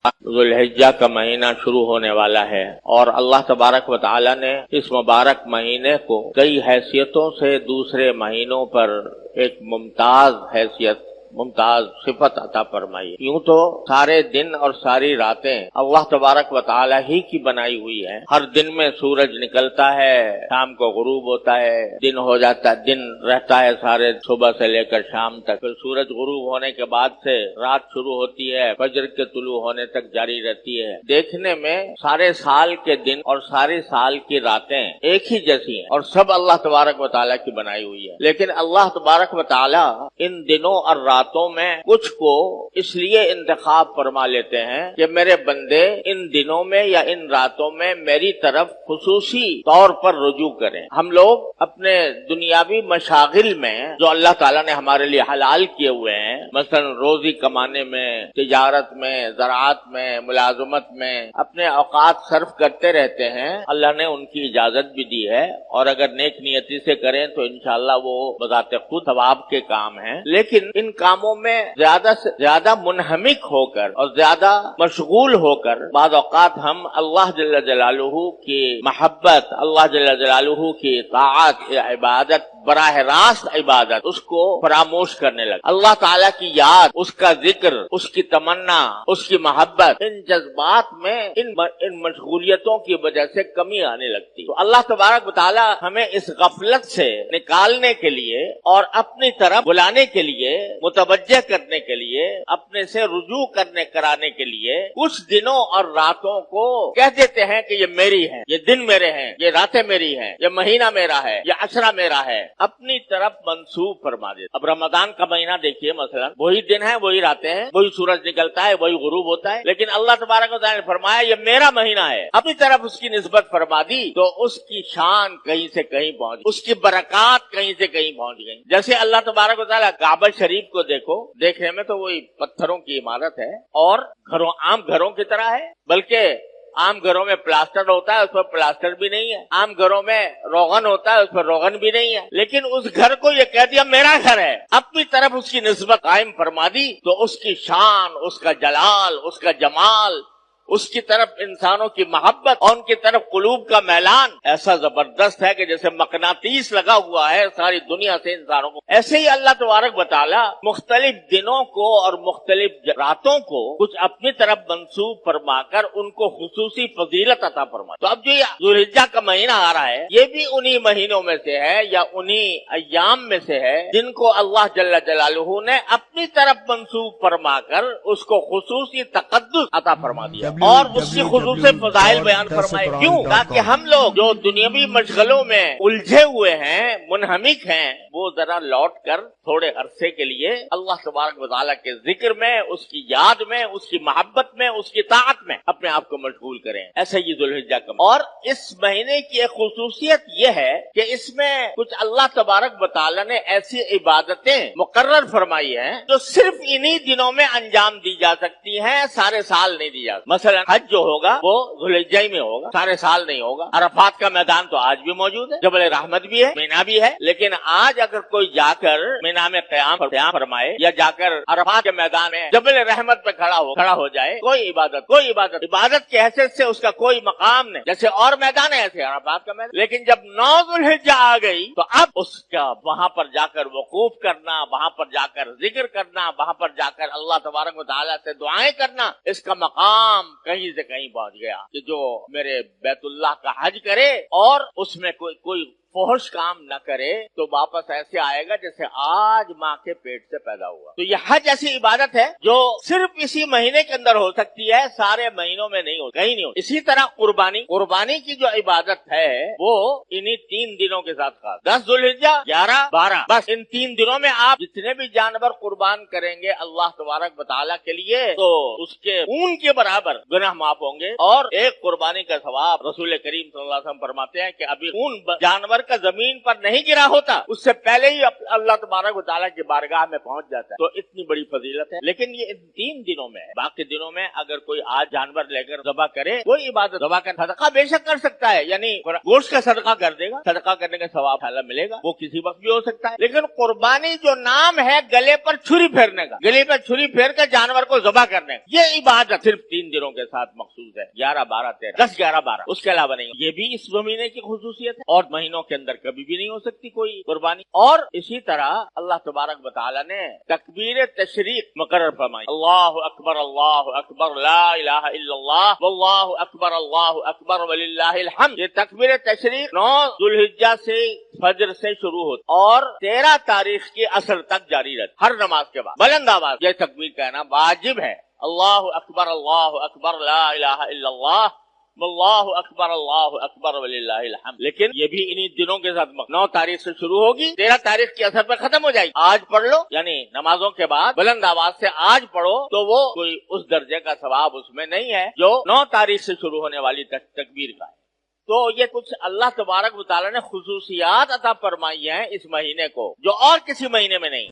ذوالحجہ کا مہینہ شروع ہونے والا ہے اور اللہ تبارک و تعالی نے اس مبارک مہینے کو کئی حیثیتوں سے دوسرے مہینوں پر ایک ممتاز حیثیت، ممتاز صفت عطا فرمائی۔ یوں تو سارے دن اور ساری راتیں اللہ تبارک و تعالی ہی کی بنائی ہوئی ہیں۔ ہر دن میں سورج نکلتا ہے، شام کو غروب ہوتا ہے، دن ہو جاتا ہے، دن رہتا ہے سارے صبح سے لے کر شام تک، پھر سورج غروب ہونے کے بعد سے رات شروع ہوتی ہے، فجر کے طلوع ہونے تک جاری رہتی ہے۔ دیکھنے میں سارے سال کے دن اور سارے سال کی راتیں ایک ہی جیسی ہیں اور سب اللہ تبارک و تعالی کی بنائی ہوئی ہے، لیکن اللہ تبارک و تعالی ان دنوں اور راتوں میں کچھ کو اس لیے انتخاب فرما لیتے ہیں کہ میرے بندے ان دنوں میں یا ان راتوں میں میری طرف خصوصی طور پر رجوع کریں۔ ہم لوگ اپنے دنیاوی مشاغل میں جو اللہ تعالیٰ نے ہمارے لیے حلال کیے ہوئے ہیں، مثلا روزی کمانے میں، تجارت میں، زراعت میں، ملازمت میں اپنے اوقات صرف کرتے رہتے ہیں، اللہ نے ان کی اجازت بھی دی ہے اور اگر نیک نیتی سے کریں تو انشاءاللہ وہ بذات خود ثواب کے کام ہیں، لیکن ان کاموں میں زیادہ سے زیادہ منہمک ہو کر اور زیادہ مشغول ہو کر بعض اوقات ہم اللہ جل جلالہ کی محبت، اللہ جل جلالہ کی طاعت، عبادت، براہ راست عبادت، اس کو فراموش کرنے لگے۔ اللہ تعالیٰ کی یاد، اس کا ذکر، اس کی تمنا، اس کی محبت، ان جذبات میں ان مشغولیتوں کی وجہ سے کمی آنے لگتی۔ تو اللہ تبارک و تعالیٰ ہمیں اس غفلت سے نکالنے کے لیے اور اپنی طرف بلانے کے لیے، متوجہ کرنے کے لیے، اپنے سے رجوع کرانے کے لیے کچھ دنوں اور راتوں کو کہہ دیتے ہیں کہ یہ میری ہے، یہ دن میرے ہیں، یہ راتیں میری ہیں، یہ مہینہ میرا ہے، یہ عشرہ میرا ہے، اپنی طرف منسوب فرما دیتے۔ اب رمضان کا مہینہ دیکھیے، مثلا وہی دن ہے، وہی راتیں ہیں، وہی سورج نکلتا ہے، وہی غروب ہوتا ہے، لیکن اللہ تبارک و تعالیٰ نے فرمایا یہ میرا مہینہ ہے، اپنی طرف اس کی نسبت فرما دی تو اس کی شان کہیں سے کہیں پہنچ گئی، اس کی برکات کہیں سے کہیں پہنچ گئی۔ جیسے اللہ تبارک و تعالیٰ کعبہ شریف کو دیکھو، دیکھنے میں تو وہی پتھروں کی عمارت ہے اور عام گھروں کی طرح ہے، بلکہ عام گھروں میں پلاسٹر ہوتا ہے، اس پر پلاسٹر بھی نہیں ہے، عام گھروں میں روغن ہوتا ہے، اس پر روغن بھی نہیں ہے، لیکن اس گھر کو یہ کہہ دیا میرا گھر ہے، اپنی طرف اس کی نسبت قائم فرما دی تو اس کی شان، اس کا جلال، اس کا جمال، اس کی طرف انسانوں کی محبت اور ان کی طرف قلوب کا میلان ایسا زبردست ہے کہ جیسے مقناطیس لگا ہوا ہے ساری دنیا سے انسانوں کو۔ ایسے ہی اللہ تبارک و تعالی مختلف دنوں کو اور مختلف راتوں کو کچھ اپنی طرف منسوب فرما کر ان کو خصوصی فضیلت عطا فرما۔ تو اب جو یہ ذوالحجہ کا مہینہ آ رہا ہے، یہ بھی انہی مہینوں میں سے ہے یا انہی ایام میں سے ہے جن کو اللہ جل جلالہ نے اپنی طرف منسوب فرما کر اس کو خصوصی تقدس عطا فرما دیا اور اس کی خصوصی فضائل بیان فرمائے۔ کیوں؟ تاکہ ہم لوگ جو دنیاوی مشغلوں میں الجھے ہوئے ہیں، منہمک ہیں، وہ ذرا لوٹ کر تھوڑے عرصے کے لیے اللہ تبارک و تعالیٰ کے ذکر میں، اس کی یاد میں، اس کی محبت میں، اس کی طاعت میں اپنے آپ کو مشغول کریں۔ ایسا یہ ذوالحجہ کا اور اس مہینے کی ایک خصوصیت یہ ہے کہ اس میں کچھ اللہ تبارک و تعالیٰ نے ایسی عبادتیں مقرر فرمائی ہیں جو صرف انہی دنوں میں انجام دی جا سکتی ہیں، سارے سال نہیں دی جا سکتی۔ مثلا حج جو ہوگا وہ ذوالحجہ میں ہوگا، سارے سال نہیں ہوگا۔ عرفات کا میدان تو آج بھی موجود ہے، جبل رحمت بھی ہے، مینا بھی ہے، لیکن آج اگر کوئی جا کر مینا میں قیام فرمائے یا جا کر عرفات کے میدان میں جبل رحمت پہ کھڑا ہو جائے، کوئی عبادت کی حیثیت سے اس کا کوئی مقام نہیں، جیسے اور میدان ہے ایسے عرفات کا میدان۔ لیکن جب 9 ذوالحجہ آ گئی تو اب اس کا وہاں پر جا کر وقوف کرنا، وہاں پر جا کر ذکر کرنا، وہاں پر جا کر اللہ تبارک و تعالیٰ سے دعائیں کرنا، اس کا مقام کہیں سے کہیں پہنچ گیا کہ جو میرے بیت اللہ کا حج کرے اور اس میں کوئی فحش کام نہ کرے تو واپس ایسے آئے گا جیسے آج ماں کے پیٹ سے پیدا ہوا۔ تو یہ حج ایسی عبادت ہے جو صرف اسی مہینے کے اندر ہو سکتی ہے، سارے مہینوں میں نہیں ہو، کہیں نہیں ہو۔ اسی طرح قربانی کی جو عبادت ہے وہ انہی 3 دنوں کے ساتھ خاص، 10 ذوالحجہ، 11، 12، بس ان 3 دنوں میں آپ جتنے بھی جانور قربان کریں گے اللہ تبارک و تعالیٰ کے لیے تو اس کے خون کے برابر گناہ معاف ہوں گے اور ایک قربانی کا ثواب رسول کریم صلی اللہ علیہ وسلم فرماتے ہیں کہ ابھی خون جانور کا زمین پر نہیں گرا ہوتا اس سے پہلے ہی اللہ تبارک و تعالیٰ کی بارگاہ میں پہنچ جاتا ہے. تو اتنی بڑی فضیلت ہے. لیکن یہ ان 3 دنوں میں ہے. باقی دنوں میں اگر کوئی آج جانور لے کر ذبح کرے کوئی عبادت ذبح کا صدقہ بے شک کر سکتا ہے, یعنی گوشت کا صدقہ کر دے گا, صدقہ کرنے کا ثواب اللہ ملے گا, وہ کسی وقت بھی ہو سکتا ہے. لیکن قربانی جو نام ہے گلے پر چھری پھیرنے کا, گلے پر چھری پھیر کر جانور کو ذبح کرنے کا, یہ عبادت صرف 3 دنوں کے ساتھ مخصوص ہے. 11, 12, 13, 10, 11, 12 اس کے علاوہ نہیں. یہ بھی اس مہینے کی خصوصیت ہے اور مہینوں کے اندر کبھی بھی نہیں ہو سکتی کوئی قربانی. اور اسی طرح اللہ تبارک و تعالیٰ نے تکبیر تشریق مقرر فرمائی. اللہ اکبر لا الہ الا اللہ واللہ اکبر وللہ الحمد. یہ تکبیر تشریق 9 ذوالحجہ سے فجر سے شروع ہوتی اور 13 تاریخ کی عصر تک جاری رہتی. ہر نماز کے بعد بلند آواز یہ تکبیر کہنا واجب ہے. اللہ اکبر لا الہ الا اللہ واللہ اکبر وللہ الحمد. لیکن یہ بھی انہی دنوں کے ساتھ 9 تاریخ سے شروع ہوگی, 13 تاریخ کی اثر پر ختم ہو جائے گی. آج پڑھ لو یعنی نمازوں کے بعد بلند آواز سے آج پڑھو تو وہ کوئی اس درجے کا ثواب اس میں نہیں ہے جو 9 تاریخ سے شروع ہونے والی تکبیر کا ہے. تو یہ کچھ اللہ تبارک و تعالیٰ نے خصوصیات عطا فرمائی ہیں اس مہینے کو جو اور کسی مہینے میں نہیں.